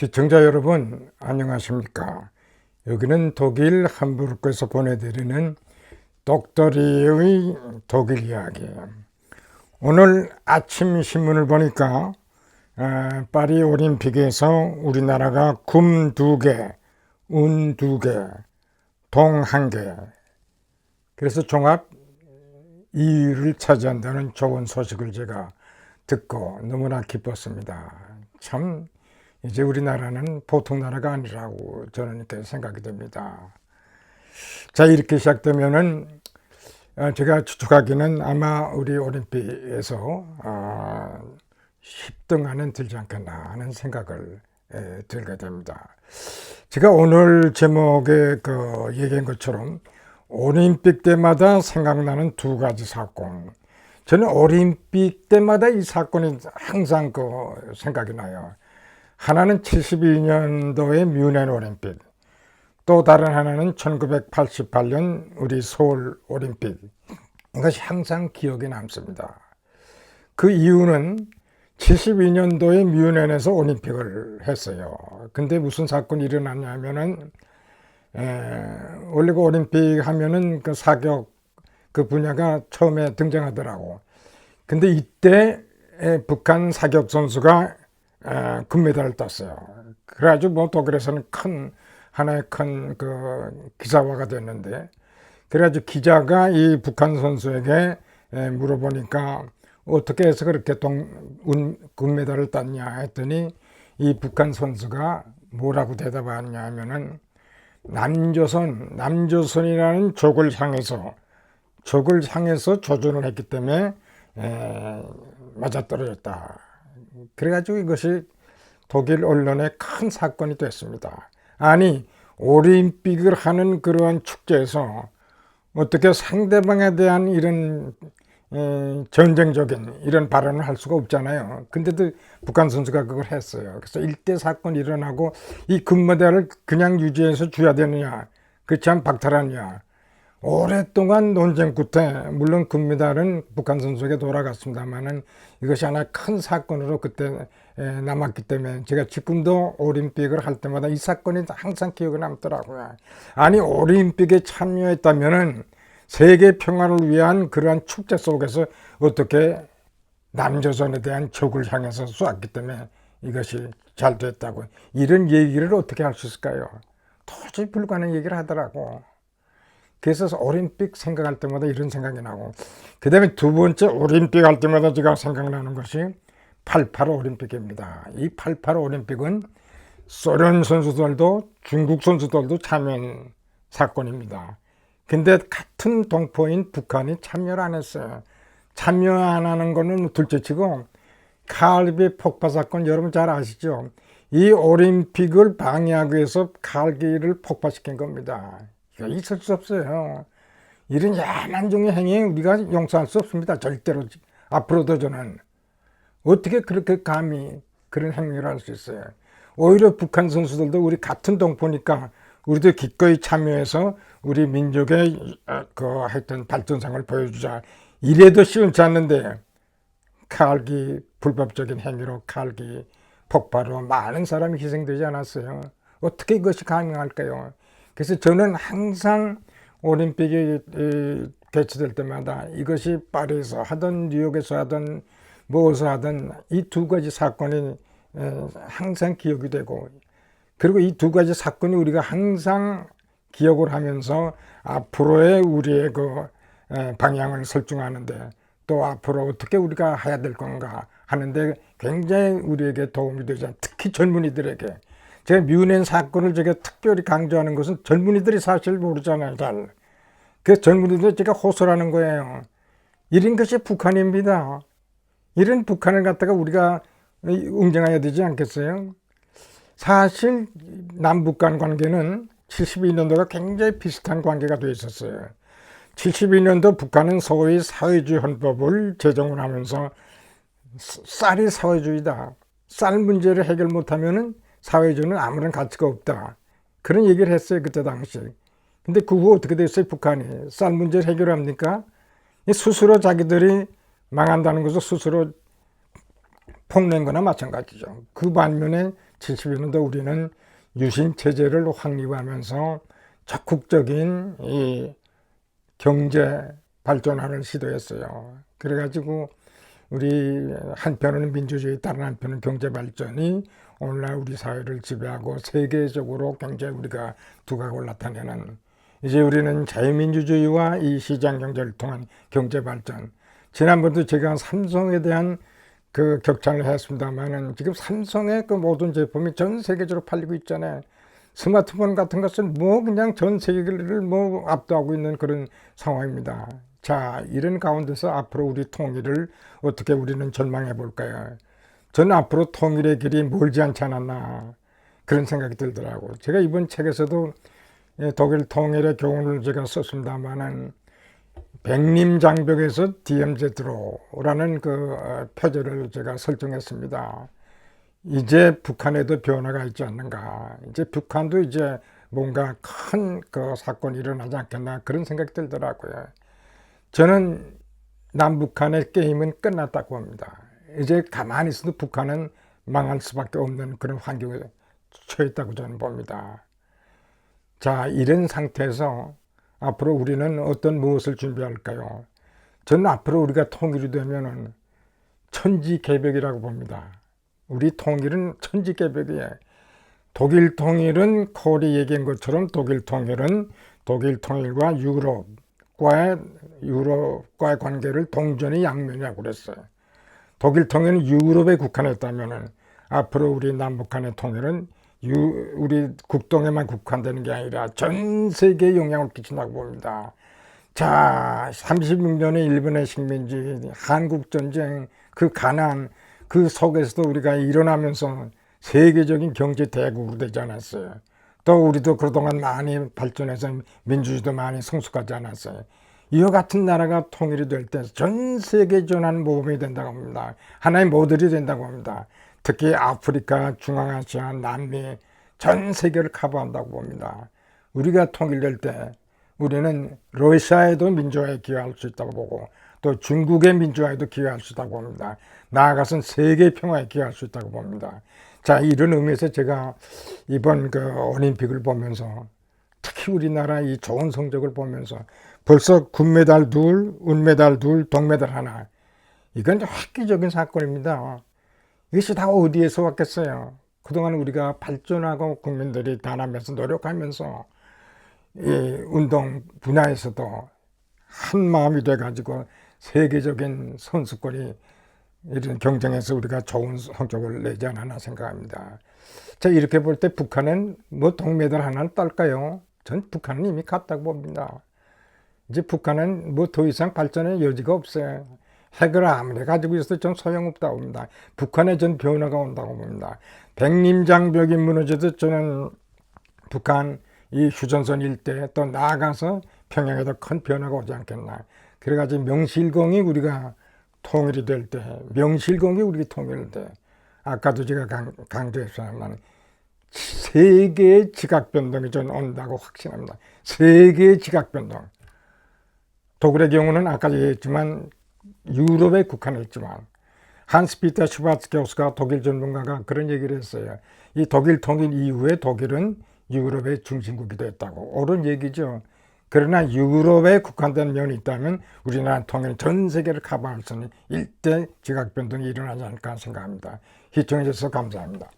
시청자 여러분 안녕하십니까? 여기는 독일 함부르크에서 보내드리는 독도리의 독일 이야기. 오늘 아침 신문을 보니까 파리 올림픽에서 우리나라가 금 2개, 은 2개, 동 1개, 그래서 종합 2위를 차지한다는 좋은 소식을 제가 듣고 너무나 기뻤습니다. 참 이제 우리나라는 보통 나라가 아니라고 저는 이렇게 생각이 됩니다. 자, 이렇게 시작되면은 제가 추측하기는 아마 우리 올림픽에서 10등 안에 들지 않겠나 하는 생각을 들게 됩니다. 제가 오늘 제목에 얘기한 것처럼 올림픽 때마다 생각나는 두 가지 사건. 저는 올림픽 때마다 이 사건이 항상 생각이 나요. 하나는 72년도의 뮌헨 올림픽, 또 다른 하나는 1988년 우리 서울 올림픽. 이것이 항상 기억에 남습니다. 그 이유는 72년도에 뮌헨에서 올림픽을 했어요. 근데 무슨 사건이 일어났냐면은 원래 그 올림픽 하면은 그 사격 그 분야가 처음에 등장하더라고. 근데 이때 북한 사격 선수가 금메달을 땄어요. 그래가지고 뭐 독일에서는 하나의 큰 기사화가 됐는데, 그래가지고 기자가 이 북한 선수에게 물어보니까 어떻게 해서 그렇게 금메달을 땄냐 했더니 이 북한 선수가 뭐라고 대답하냐 하면은 남조선이라는 적을 향해서 조준을 했기 때문에 맞아떨어졌다. 그래가지고 이것이 독일 언론의 큰 사건이 됐습니다. 아니, 올림픽을 하는 그러한 축제에서 어떻게 상대방에 대한 이런 전쟁적인 이런 발언을 할 수가 없잖아요. 근데도 북한 선수가 그걸 했어요. 그래서 일대 사건이 일어나고 이 금메달을 그냥 유지해서 줘야 되느냐, 그렇지 않으면 박탈하느냐. 오랫동안 논쟁 끝에 물론 금메달은 북한 선수에게 돌아갔습니다만은 이것이 하나의 큰 사건으로 그때 남았기 때문에 제가 지금도 올림픽을 할 때마다 이 사건이 항상 기억에 남더라고요. 아니, 올림픽에 참여했다면은 세계 평화를 위한 그러한 축제 속에서 어떻게 남조선에 대한 적을 향해서 쏘았기 때문에 이것이 잘 됐다고, 이런 얘기를 어떻게 할 수 있을까요? 도저히 불가능한 얘기를 하더라고. 그래서 올림픽 생각할 때마다 이런 생각이 나고, 그 다음에 두 번째 올림픽 할 때마다 제가 생각나는 것이 88 올림픽입니다. 이 88 올림픽은 소련 선수들도 중국 선수들도 참여한 사건입니다. 근데 같은 동포인 북한이 참여를 안 했어요. 참여 안 하는 거는 둘째치고 칼기 폭파 사건 여러분 잘 아시죠? 이 올림픽을 방해하기 위해서 칼기를 폭파시킨 겁니다. 이거 있을 수 없어요. 이런 야만종의 행위 우리가 용서할 수 없습니다. 절대로. 앞으로도 저는 어떻게 그렇게 감히 그런 행위를 할 수 있어요. 오히려 북한 선수들도 우리 같은 동포니까 우리도 기꺼이 참여해서 우리 민족의 하여튼 발전상을 보여주자. 이래도 시원치 않는데 칼기 불법적인 행위로 칼기 폭발로 많은 사람이 희생되지 않았어요. 어떻게 이것이 가능할까요? 그래서 저는 항상 올림픽이 개최될 때마다 이것이 파리에서 하든 뉴욕에서 하든 무엇을 하든 이 두 가지 사건이 항상 기억이 되고, 그리고 이 두 가지 사건이 우리가 항상 기억을 하면서 앞으로의 우리의 방향을 설정하는데, 또 앞으로 어떻게 우리가 해야 될 건가 하는데 굉장히 우리에게 도움이 되죠. 특히 젊은이들에게. 제가 뮌헨 사건을 제가 특별히 강조하는 것은 젊은이들이 사실 모르잖아요, 잘. 그 젊은이들 제가 호소하는 거예요. 이런 것이 북한입니다. 이런 북한을 갖다가 우리가 응징해야 되지 않겠어요? 사실 남북 간 관계는 72년도가 굉장히 비슷한 관계가 돼 있었어요. 72년도 북한은 소위 사회주의 헌법을 제정을 하면서 쌀이 사회주의다. 쌀 문제를 해결 못하면은 사회주의는 아무런 가치가 없다. 그런 얘기를 했어요, 그때 당시. 근데 그 후 어떻게 됐어요, 북한이? 쌀 문제를 해결합니까? 스스로 자기들이 망한다는 것을 스스로 폭로한 거나 마찬가지죠. 그 반면에 70년대 우리는 유신 체제를 확립하면서 적극적인 이 경제 발전을 시도했어요. 그래가지고 우리 한편은 민주주의, 다른 한편은 경제 발전이 오늘날 우리 사회를 지배하고 세계적으로 굉장히 우리가 두각을 나타내는, 이제 우리는 자유민주주의와 이 시장 경제를 통한 경제 발전. 지난번도 제가 삼성에 대한 그 격찬을 했습니다만은 지금 삼성의 그 모든 제품이 전 세계적으로 팔리고 있잖아요. 스마트폰 같은 것은 뭐 그냥 전 세계를 뭐 압도하고 있는 그런 상황입니다. 자, 이런 가운데서 앞으로 우리 통일을 어떻게 우리는 전망해 볼까요? 저는 앞으로 통일의 길이 멀지 않지 않았나 그런 생각이 들더라고요. 제가 이번 책에서도 독일 통일의 교훈을 제가 썼습니다만은 백림장벽에서 DMZ로라는 그 표제를 제가 설정했습니다. 이제 북한에도 변화가 있지 않는가. 이제 북한도 이제 뭔가 큰 그 사건이 일어나지 않겠나 그런 생각이 들더라고요. 저는 남북한의 게임은 끝났다고 봅니다. 이제 가만히 있어도 북한은 망할 수밖에 없는 그런 환경에 처했다고 저는 봅니다. 자, 이런 상태에서 앞으로 우리는 어떤 무엇을 준비할까요? 저는 앞으로 우리가 통일이 되면은 천지개벽이라고 봅니다. 우리 통일은 천지개벽이에요. 독일 통일은 콜이 얘기한 것처럼 독일 통일과 유럽과의 관계를 동전의 양면이라고 그랬어요. 독일 통일은 유럽에 국한했다면은 앞으로 우리 남북한의 통일은 우리 국동에만 국한되는 게 아니라 전 세계에 영향을 끼친다고 봅니다. 자, 36년의 일본의 식민지, 한국전쟁, 그 가난, 그 속에서도 우리가 일어나면서 세계적인 경제 대국으로 되지 않았어요. 또 우리도 그동안 많이 발전해서 민주주의도 많이 성숙하지 않았어요. 이와 같은 나라가 통일이 될 때 전 세계 전환 모범이 된다고 합니다. 하나의 모델이 된다고 합니다. 특히 아프리카, 중앙아시아, 남미 전 세계를 커버한다고 봅니다. 우리가 통일될 때 우리는 러시아에도 민주화에 기여할 수 있다고 보고 또 중국의 민주화에도 기여할 수 있다고 봅니다. 나아가서는 세계 평화에 기여할 수 있다고 봅니다. 자, 이런 의미에서 제가 이번 그 올림픽을 보면서 특히 우리나라 이 좋은 성적을 보면서 벌써 금메달 2, 은메달 2, 동메달 1. 이건 획기적인 사건입니다. 이것이 다 어디에서 왔겠어요? 그동안 우리가 발전하고 국민들이 단합해서 노력하면서 이 운동 분야에서도 한 마음이 돼가지고 세계적인 선수권이 이런 경쟁에서 우리가 좋은 성적을 내지 않았나 생각합니다. 자, 이렇게 볼 때 북한은 뭐 동메달 하나를 딸까요? 전 북한은 이미 갔다고 봅니다. 이제 북한은 뭐 더 이상 발전의 여지가 없어요. 핵을 아무리 가지고 있어도 전 소용없다고 봅니다. 북한에 전 변화가 온다고 봅니다. 백림장벽이 무너져도 저는 북한 이 휴전선 일대 또 나아가서 평양에도 큰 변화가 오지 않겠나. 그래가지고 명실공히 우리가 통일이 될 때, 명실공히 우리 통일될 때, 아까도 제가 강조했지만 세계의 지각변동이 전 온다고 확신합니다. 세계의 지각변동. 독일의 경우는 아까 얘기했지만 유럽에 국한했지만 한스 피터 슈바츠 교수가 독일 전문가가 그런 얘기를 했어요. 이 독일 통일 이후에 독일은 유럽의 중심국이 됐다고. 옳은 얘기죠. 그러나 유럽에 국한된 면이 있다면 우리나라 통일 전 세계를 커버할 수 있는 일대 지각 변동이 일어나지 않을까 생각합니다. 시청해 주셔서 감사합니다.